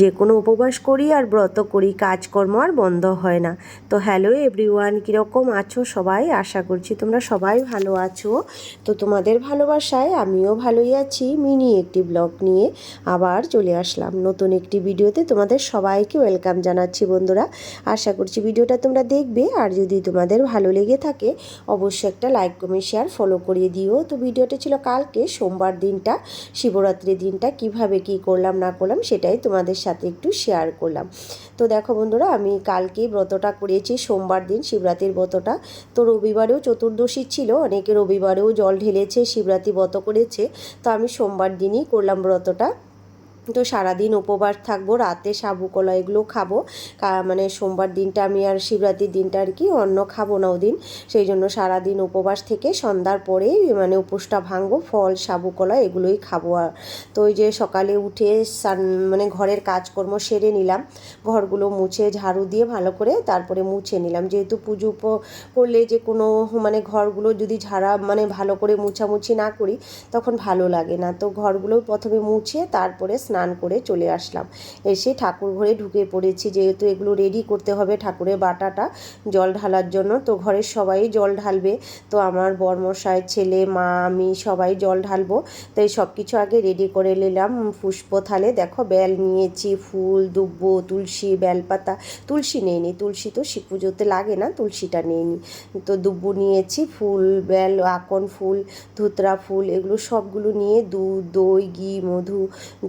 যে কোনো উপবাস করি আর ব্রত করি, কাজকর্ম আর বন্ধ হয় না। তো হ্যালো এভরিওয়ান, কীরকম আছো সবাই? আশা করছি তোমরা সবাই ভালো আছো। তো তোমাদের ভালোবাসায় আমিও ভালোই আছি। মিনি একটি ব্লগ নিয়ে আবার চলে আসলাম নতুন একটি ভিডিওতে। তোমাদের সবাইকে ওয়েলকাম জানাচ্ছি বন্ধুরা। আশা করছি ভিডিওটা তোমরা দেখবে, আর যদি তোমাদের ভালো লেগে থাকে অবশ্যই একটা লাইক, কমেন্ট, শেয়ার, ফলো করিয়ে দিও। তো ভিডিওটা ছিল কালকে সোমবার দিনটা, শিবরাত্রির দিনটা কিভাবে কি করলাম না করলাম সেটাই তোমাদের সাথে একটু শেয়ার করলাম। তো দেখো বন্ধুরা, আমি কালকেই ব্রতটা করেছি, সোমবার দিন শিবরাত্রির ব্রতটা। তো রবিবারেও চতুর্দশী ছিল, অনেকে রবিবারেও জল ঢেলেছে, শিবরাত্রি ব্রত করেছে। তো আমি সোমবার দিনই করলাম ব্রতটা। তো সারাদিন উপবাস থাকবো, রাতে সাবু কলা এগুলো খাবো। মানে সোমবার দিনটা আমি আর শিবরাত্রির দিনটা আর কি অন্ন খাবো না ওদিন। সেই জন্য সারাদিন উপবাস থেকে সন্ধ্যার পরে মানে উপোসটা ভাঙবো, ফল সাবু কলা এগুলোই খাবো। আর তো ওই যে সকালে উঠে মানে ঘরের কাজকর্ম সেরে নিলাম, ঘরগুলো মুছে ঝাড়ু দিয়ে ভালো করে তারপরে মুছে নিলাম। যেহেতু পুজো করলে যে কোনো মানে ঘরগুলো যদি ঝাড়া মানে ভালো করে মুছামুছি না করি তখন ভালো লাগে না। তো ঘরগুলো প্রথমে মুছে তারপরে স্নান করে চলে আসলাম। এসে ঠাকুর ঘরে ঢুকে পড়েছি, যেহেতু এগুলো রেডি করতে হবে ঠাকুরের বাটাটা জল ঢালার জন্য। তো ঘরের সবাই জল ঢালবে, তো আমার বরমশাই, ছেলে, মা, আমি সবাই জল ঢালবো। তো এই সব কিছু আগে রেডি করে নিলাম। পুষ্প থালে দেখো বেল নিয়েছি, ফুল, দুব্ব, তুলসী, বেলপাতা। তুলসী নেইনি, তুলসী তো শিব পুজোতে লাগে না, তুলসীটা নেইনি। তো দুব্ব নিয়েছি, ফুল, বেল, আকন ফুল, ধুতরা ফুল এগুলো সবগুলো নিয়ে দুধ, দই, ঘি, মধু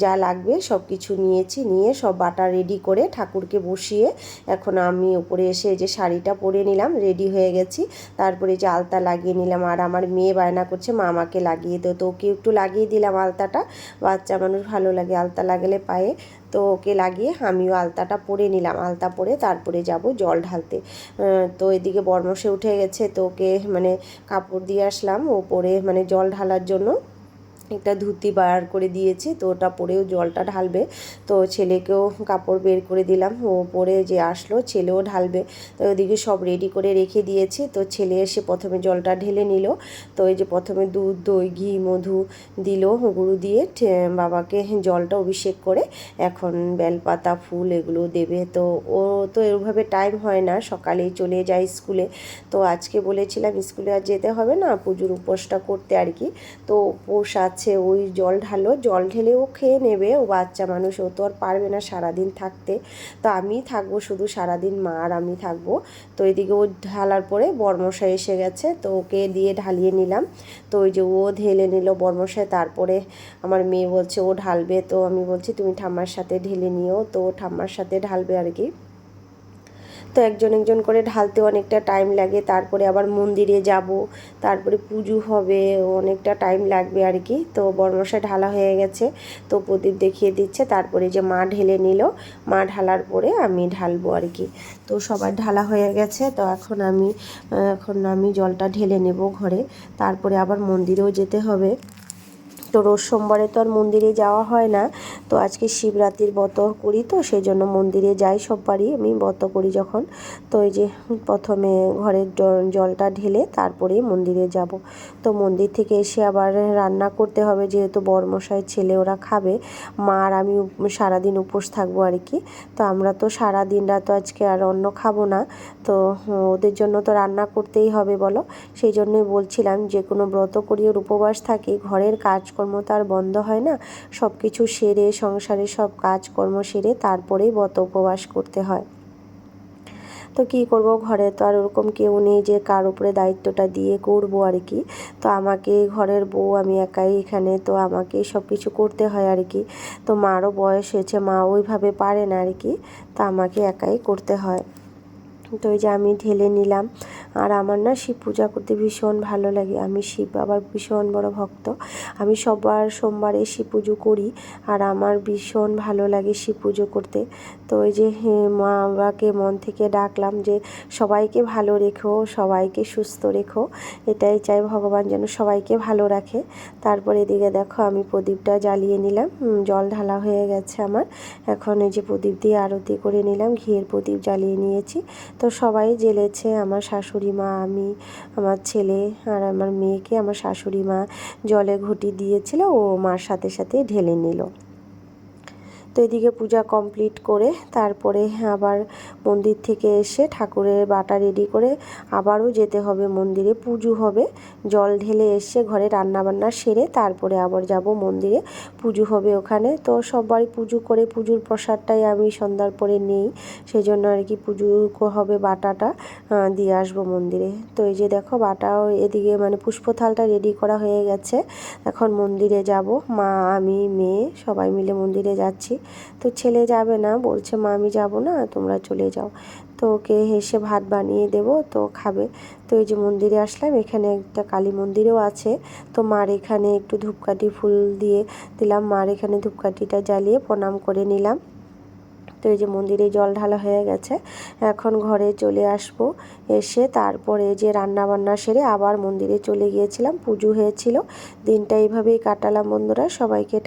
যা লাগবে সব কিছু নিয়েছি। নিয়ে সব বাটা রেডি করে ঠাকুরকে বসিয়ে এখন আমি উপরে এসে যে শাড়িটা পরে নিলাম, রেডি হয়ে গেছি। তারপরে যে আলতা লাগিয়ে নিলাম, আর আমার মেয়ে বায়না করছে মা আমাকে লাগিয়ে দাও, তো ওকে একটু লাগিয়ে দিলাম আলতাটা। বাচ্চা মানুষ ভালো লাগে আলতা লাগালে পায়ে। তো ওকে লাগিয়ে আমিও আলতাটা পরে নিলাম। আলতা পরে তারপরে যাব জল ঢালতে। তো এদিকে বরমশাই উঠে গেছে, তো ওকে মানে কাপড় দিয়ে আসলাম ও পরে মানে জল ঢালার জন্য একটা ধুতি বার করে দিয়েছি, তো ওটা পরেও জলটা ঢালবে। তো ছেলেকেও কাপড় বের করে দিলাম, ও পরে যে আসলো ছেলেও ঢালবে। তো ওদিকে সব রেডি করে রেখে দিয়েছি। তো ছেলে এসে প্রথমে জলটা ঢেলে নিল। তো এই যে প্রথমে দুধ, দই, ঘি, মধু দিল, গুঁড়ো দিয়ে বাবাকে জলটা অভিষেক করে এখন বেলপাতা, ফুল এগুলো দেবে। তো ও তো এভাবে টাইম হয় না, সকালেই চলে যায় স্কুলে। তো আজকে বলেছিলাম স্কুলে আর যেতে হবে না, পুজোর উপোসটা করতে আর কি। তো উপোস আছে, ওই জল ঢালো, জল ঢেলে ও খেয়ে নেবে, ও বাচ্চা মানুষ, ও তো আর পারবে না সারাদিন থাকতে। তো আমি থাকবো শুধু সারাদিন, মা আর আমি থাকবো। তো এদিকে ও ঢালার পরে বরমশাই এসে গেছে, তো ওকে দিয়ে ঢালিয়ে নিলাম। তো ওই যে ও ঢেলে নিল বরমশাই, তারপরে আমার মেয়ে বলছে ও ঢালবে। তো আমি বলছি তুমি ঠাম্মার সাথে ঢেলে নিও, তো ঠাম্মার সাথে ঢালবে আর কি। তো একজন একজন করে ঢালতে অনেকটা টাইম লাগে, তারপরে আবার মন্দিরে যাব, তারপরে পুজো হবে, অনেকটা টাইম লাগবে আর কি। তো বরমশাই ঢালা হয়ে গেছে, তো প্রদীপ দেখিয়ে দিচ্ছে, তারপরে যে মা ঢেলে নিল, মা ঢালার পরে আমি ঢালবো আর কি। তো সবার ঢালা হয়ে গেছে, তো এখন আমি জলটা ঢেলে নেব ঘরে, তারপরে আবার মন্দিরেও যেতে হবে। তো রোজ সোমবারে তো আর মন্দিরে যাওয়া হয় না, তো আজকে শিবরাত্রির ব্রত করি, তো সেই জন্য মন্দিরে যাই সববারই আমি ব্রত করি যখন। তো এই যে প্রথমে ঘরের জলটা ঢেলে তারপরেই মন্দিরে যাব। তো মন্দির থেকে এসে আবার রান্না করতে হবে, যেহেতু বরমশাই, ছেলে ওরা খাবে, মা আর আমি সারাদিন উপোস থাকবো আর কি। তো আমরা তো সারাদিন রাত আজকে আর অন্ন খাবো না, তো ওদের জন্য তো রান্না করতেই হবে বলো। সেই জন্যই বলছিলাম যে কোনো ব্রত করি ওর উপবাস থাকি, ঘরের কাজকর্ম তো আর বন্ধ হয় না, সব কিছু সেরে সংসারে সব কাজকর্ম সেরে তারপরেই ব্রত উপবাস করতে হয়। তো কী করব, ঘরে তো আর ওরকম কেউ নেই যে কার উপরে দায়িত্বটা দিয়ে করবো আর কি। তো আমাকে ঘরের বউ, আমি একাই এখানে, তো আমাকেই সব কিছু করতে হয় আর কি। তো মারও বয়স হয়েছে, মা ওইভাবে পারে না আর কি, তো আমাকে একাই করতে হয়। তো এই যে আমি ঢেলে নিলাম। আর আমার না শিব পূজা করতে ভীষণ ভালো লাগে, আমি শিব বাবার ভীষণ বড় ভক্ত। আমি সবার সোমবারে শিব পুজো করি, আর আমার ভীষণ ভালো লাগে শিব পুজো করতে। তো ওই যে মা বাবাকে মন থেকে ডাকলাম যে সবাইকে ভালো রেখো, সবাইকে সুস্থ রেখো, এটাই চাই ভগবান যেন সবাইকে ভালো রাখে। তারপরে এদিকে দেখো আমি প্রদীপটা জ্বালিয়ে নিলাম, জল ঢালা হয়ে গেছে আমার। এখন এই যে প্রদীপ দিয়ে আরতি করে নিলাম, ঘিয়ের প্রদীপ জ্বালিয়ে নিয়েছি। তো সবাই জ্বেলেছে, আমার শাশুড়ি মা, আমি, আমার ছেলে আর আমার মেয়েকে আমার শাশুড়ি মা জলে ঘটি দিয়েছিল, ও মার সাথে সাথে ঢেলে নিল। তো এদিকে পূজা কমপ্লিট করে তারপরে আবার মন্দির থেকে এসে ঠাকুরের বাটা রেডি করে আবারও যেতে হবে মন্দিরে, পুজো হবে। জল ঢেলে এসে ঘরে রান্নাবান্না সেরে তারপরে আবার যাব মন্দিরে, পুজো হবে ওখানে। তো সবাই পুজো করে পুজোর প্রসাদটাই আমি সন্ধ্যার পরে নেই, সেই জন্য আর কি পুজো হবে বাটাটা দিয়ে আসবো মন্দিরে। তো এই যে দেখো বাটাও এদিকে মানে পুষ্পথালটা রেডি করা হয়ে গেছে। এখন মন্দিরে যাব, মা আমি মেয়ে সবাই মিলে মন্দিরে যাচ্ছি। তো ছেলে যাবে না, বলছে মা আমি যাব না, তোমরা চলে যাও। তো ওকে হেসে ভাত বানিয়ে দেব, তো খাবে। তো এই যে মন্দিরে আসলাম, এখানে একটা কালী মন্দিরও আছে। তো মার এখানে একটু ধূপকাঠি ফুল দিয়ে দিলাম, মার এখানে ধূপকাঠিটা জ্বালিয়ে প্রণাম করে নিলাম। তো এই যে মন্দিরে জল ঢালা হয়ে গেছে, এখন ঘরে চলে আসব। এসে তারপরে যে রান্না বান্না সেরে আবার মন্দিরে চলে গিয়েছিলাম, পুজো হয়েছিল। দিনটা এইভাবেই কাটালাম বন্ধুরা, সবাইকে